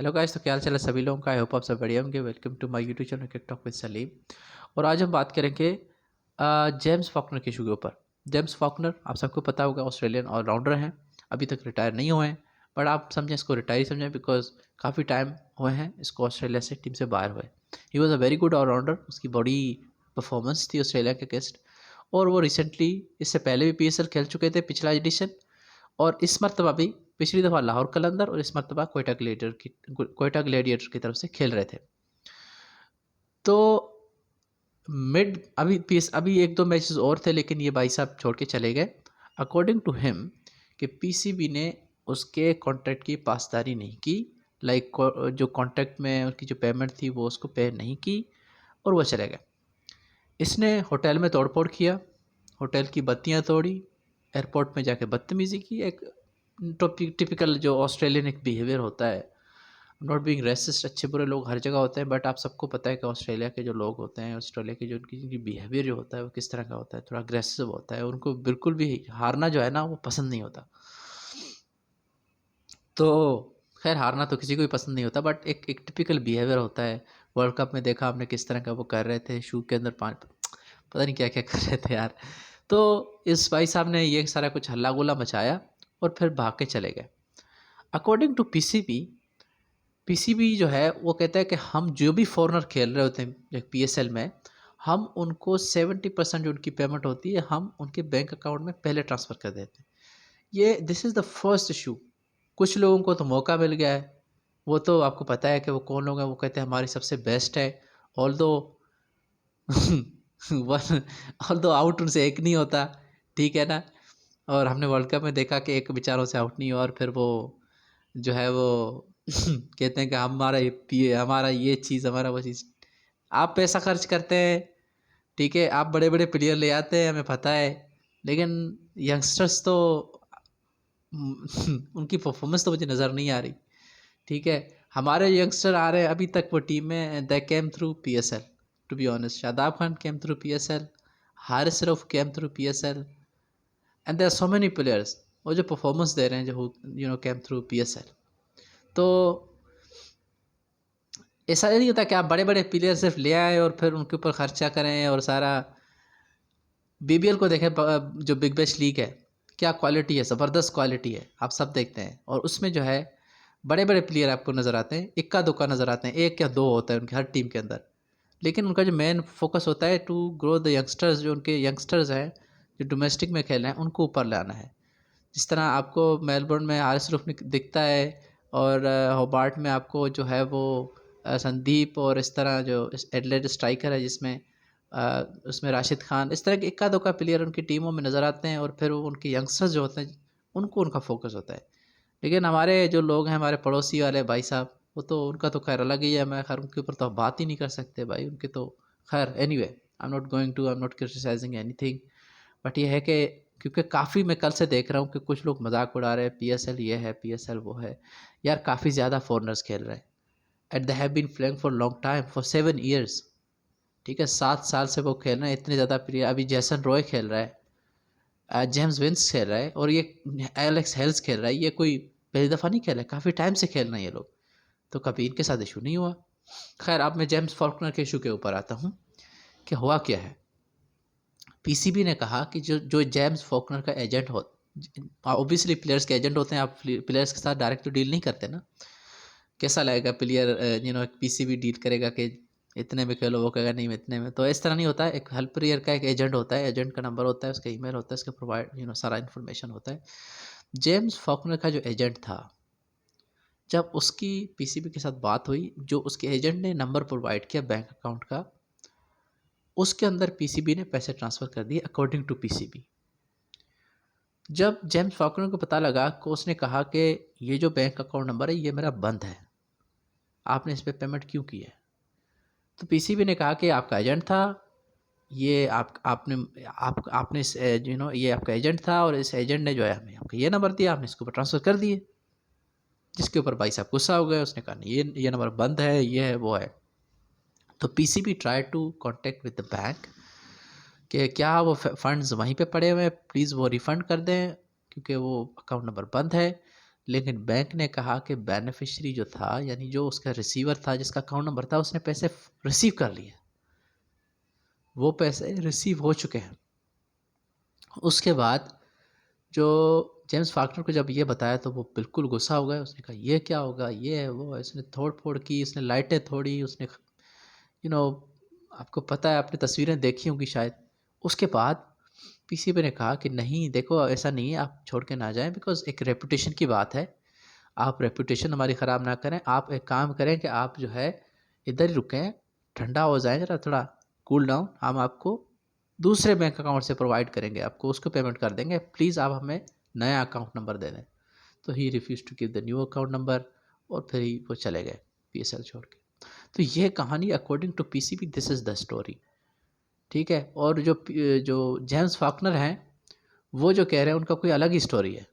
Hello guys, तो क्या हाल चाल है सभी लोगों का। आई होप आप सब बढ़िया होंगे। Welcome to my YouTube channel cric talk with Salim. और आज हम बात करेंगे जेम्स फॉकनर के इशू के ऊपर। जेम्स फॉकनर आप सबको पता होगा, ऑस्ट्रेलियन ऑलराउंडर हैं। अभी तक रिटायर नहीं हुए हैं, बट आप समझें इसको रिटायर ही समझें, बिकॉज काफ़ी टाइम हुए हैं इसको ऑस्ट्रेलिया से टीम से बाहर हुए। He was a very good allrounder. उसकी बड़ी परफॉर्मेंस थी ऑस्ट्रेलिया के अगेंस्ट। और वो रिसेंटली, इससे पहले भी PSL खेल चुके थे पिछला एडिशन, और इस मरतबा भी पिछली दफ़ा लाहौर कलंदर और इस मरतबा कोयटा ग्लेडिएटर की तरफ से खेल रहे थे। तो मिड अभी पीस अभी एक दो मैचेस और थे, लेकिन ये भाई साहब छोड़ के चले गए। अकॉर्डिंग टू हिम कि PCB ने उसके कॉन्ट्रैक्ट की पासदारी नहीं की। लाइक जो कॉन्ट्रैक्ट में उसकी जो पेमेंट थी वो उसको पे नहीं की, और वो चले गए। इसने होटल में तोड़फोड़ किया, होटल की बत्तियां तोड़ी, एयरपोर्ट में जाके बदतमीज़ी की। एक टिपिकल जो ऑस्ट्रेलियन एक बिहेवियर होता है। नॉट बीइंग रेसिस्ट, अच्छे बुरे लोग हर जगह होते हैं, बट आप सबको पता है कि ऑस्ट्रेलिया के जो लोग होते हैं, ऑस्ट्रेलिया के जो उनकी बिहेवियर जो होता है वो किस तरह का होता है। थोड़ा अग्रेसिव होता है, उनको बिल्कुल भी हारना जो है ना वो पसंद नहीं होता। तो खैर, हारना तो किसी को भी पसंद नहीं होता, बट एक टिपिकल बिहेवियर होता है। वर्ल्ड कप में देखा आपने किस तरह का वो कर रहे थे, शू के अंदर पानी, पता नहीं क्या क्या कर रहे थे यार। तो इस भाई साहब ने ये सारा कुछ हल्ला गुल्ला मचाया और फिर भाग के चले गए। अकॉर्डिंग टू पीसीबी जो है वो कहता है कि हम जो भी फॉरनर खेल रहे होते हैं PSL में, हम उनको 70% जो उनकी पेमेंट होती है हम उनके बैंक अकाउंट में पहले ट्रांसफ़र कर देते हैं। ये this is the first issue. कुछ लोगों को तो मौका मिल गया है, वो तो आपको पता है कि वो कौन लोग हैं। वो कहते हैं हमारी सबसे बेस्ट है, ऑल दो वन ऑल दो आउट उनसे एक नहीं होता, ठीक है ना। और हमने वर्ल्ड कप में देखा कि एक बेचारों से आउट नहीं हुआ, और फिर वो जो है वो कहते हैं कि हमारा ये चीज़, हमारा वो चीज़। आप पैसा खर्च करते हैं, ठीक है, आप बड़े बड़े प्लेयर ले आते हैं, हमें पता है, लेकिन यंगस्टर्स तो उनकी परफॉर्मेंस तो मुझे नज़र नहीं आ रही, ठीक है। हमारे यंगस्टर आ रहे हैं अभी तक वो टीम में, they came through PSL, to be honest. Shadab Khan came through PSL, Haris Rauf came through PSL, and there are so many players वो जो परफॉर्मेंस दे रहे हैं, जो केम थ्रू PSL। तो ऐसा नहीं होता कि आप बड़े बड़े प्लेयर सिर्फ ले आए और फिर उनके ऊपर खर्चा करें और सारा। BBL को देखें, जो बिग बैश लीग है, क्या क्वालिटी है, ज़बरदस्त क्वालिटी है, आप सब देखते हैं। और उसमें जो है बड़े बड़े प्लेयर आपको नज़र आते हैं, इक्का दुक्का नज़र आते हैं, एक या दो होता है उनके हर टीम के अंदर। लेकिन उनका जो मेन फोकस होता है टू ग्रो द यंगस्टर्स, जो उनके यंगस्टर्स हैं जो डोमेस्टिक में खेल रहे हैं उनको ऊपर लाना है। जिस तरह आपको मेलबोर्न में हारिस रूफ दिखता है, और होबार्ट में आपको जो है वो संदीप, और इस तरह जो एडलेड स्ट्राइकर है जिसमें उसमें राशिद खान, इस तरह के इक्का दुक्का प्लेयर उनकी टीमों में नज़र आते हैं, और फिर वो उनके यंगस्टर्स जो होते हैं उनको उनका फोकस होता है। लेकिन हमारे जो लोग हैं, हमारे पड़ोसी वाले भाई साहब, वो तो उनका तो खैर अलग ही है। मैं खैर उनके ऊपर तो आप बात ही नहीं कर सकते भाई, उनके तो खैर anyway, I am not criticising anything. But ये है कि क्योंकि काफ़ी मैं कल से देख रहा हूँ कि कुछ लोग मजाक उड़ा रहे हैं, PSL ये है, PSL वो है। यार काफ़ी ज़्यादा फॉरनर्स खेल रहे हैं, and they have been playing for long time, for 7 years, ठीक है। 7 साल से वो खेल रहे हैं, इतने ज़्यादा प्लेयर। अभी जैसन रॉय खेल रहा है, जेम्स विंस खेल रहा है, और ये एलेक्स हेल्स खेल रहा है। ये कोई पहली दफ़ा नहीं खेला है, काफ़ी टाइम से खेल रहे हैं ये लोग। तो कभी इनके साथ इशू नहीं हुआ। खैर, अब मैं जेम्स फॉल्कनर के इशू के ऊपर आता हूँ कि हुआ क्या है। PCB ने कहा कि जो जो जेम्स फॉल्कनर का एजेंट हो, ऑब्वियसली प्लेयर्स के एजेंट होते हैं, आप प्लेयर्स के साथ डायरेक्ट तो डील नहीं करते ना। कैसा लगेगा प्लेयर, PCB डील करेगा कि इतने में खेलो, वो कहेगा नहीं इतने में। तो इस तरह नहीं होता है। एक हर प्लेयर का एक एजेंट होता है, एजेंट का नंबर होता है, उसका ईमेल होता है, उसका प्रोवाइड सारा इन्फॉर्मेशन होता है। जेम्स फॉल्कनर का जो एजेंट था, जब उसकी PCB के साथ बात हुई, जो उसके एजेंट ने नंबर प्रोवाइड किया बैंक अकाउंट का, उसके अंदर PCB ने पैसे ट्रांसफ़र कर दिए अकॉर्डिंग टू PCB। जब जेम्स फॉल्कनर को पता लगा, को उसने कहा कि ये जो बैंक अकाउंट नंबर है ये मेरा बंद है, आपने इस पे पेमेंट क्यों की है। तो PCB ने कहा कि आपका एजेंट था, ये आपने इस ये आपका एजेंट था, और इस एजेंट ने जो है हमें आपका ये नंबर दिया, आपने इसके ऊपर ट्रांसफ़र कर दिए। जिसके ऊपर भाई साहब गुस्सा हो गए, उसने कहा नहीं, ये नंबर बंद है, ये है वो है। तो PCB try to contact with the bank कि क्या वो फंड्स वहीं पे पड़े हुए हैं, प्लीज़ वो रिफ़ंड कर दें, क्योंकि वो अकाउंट नंबर बंद है। लेकिन बैंक ने कहा कि बेनिफिशियरी जो था, यानी जो उसका रिसीवर था, जिसका अकाउंट नंबर था, उसने पैसे रिसीव कर लिए, वो पैसे रिसीव हो चुके हैं। उसके बाद जो जेम्स फाल्कनर को जब ये बताया तो वो बिल्कुल गुस्सा हो गया। उसने कहा ये क्या होगा, ये है वो है। उसने तोड़ फोड़ की, उसने लाइटें तोड़ी, उसने यू नो आपको पता है, आपने तस्वीरें देखी होंगी शायद। उसके बाद पीसीबी ने कहा कि नहीं देखो, ऐसा नहीं है, आप छोड़ के ना जाएं, बिकॉज एक रेपुटेशन की बात है, आप रेपुटेशन हमारी ख़राब ना करें। आप एक काम करें कि आप जो है इधर ही रुकें, ठंडा हो जाए ज़रा, थोड़ा कूल डाउन, हम आपको दूसरे बैंक अकाउंट से प्रोवाइड करेंगे, आपको उसको पेमेंट कर देंगे, प्लीज़ आप हमें नया अकाउंट नंबर दे दें। तो he refuse to give the new account number, और फिर ही वो चले गए पीएसएल छोड़ के। तो ये कहानी according to PCB, this is the story, ठीक है। और जो जेम्स फाल्कनर हैं, वो जो कह रहे हैं उनका कोई अलग ही स्टोरी है,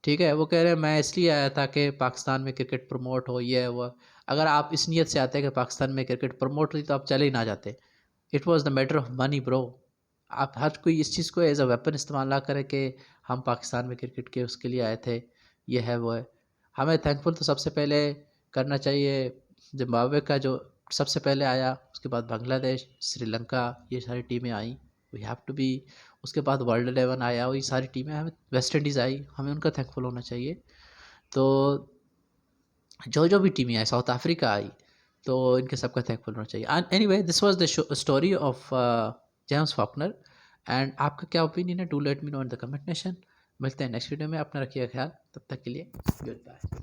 ठीक है। वो कह रहे हैं मैं इसलिए आया था कि पाकिस्तान में क्रिकेट प्रमोट हो, ये है वो। अगर आप इस नीयत से आते हैं कि पाकिस्तान में क्रिकेट प्रमोट हुई तो आप चले ही ना जाते। It was the matter of money bro. आप हर कोई इस चीज़ को एज अ वेपन इस्तेमाल ना करें कि हम पाकिस्तान में क्रिकेट के उसके लिए आए थे, ये है वो है। हमें थैंकफुल तो सबसे पहले करना चाहिए जिम्बाब्वे का, जो सबसे पहले आया, उसके बाद बांग्लादेश, श्रीलंका, ये सारी टीमें आई, वी हैव टू बी। उसके बाद वर्ल्ड 11 आया, वही सारी टीमें, हमें वेस्ट इंडीज़ आई, हमें उनका थैंकफुल होना चाहिए। तो जो जो भी टीमें आई, साउथ अफ्रीका आई, तो इनके सबका थैंकफुल होना चाहिए। And anyway, this was the story of James Faulkner. And आपका क्या ओपिनियन है, do let me know in the comment section. मिलते हैं नेक्स्ट वीडियो में, अपना रखिएगा ख्याल, तब तक के लिए गुड बाय।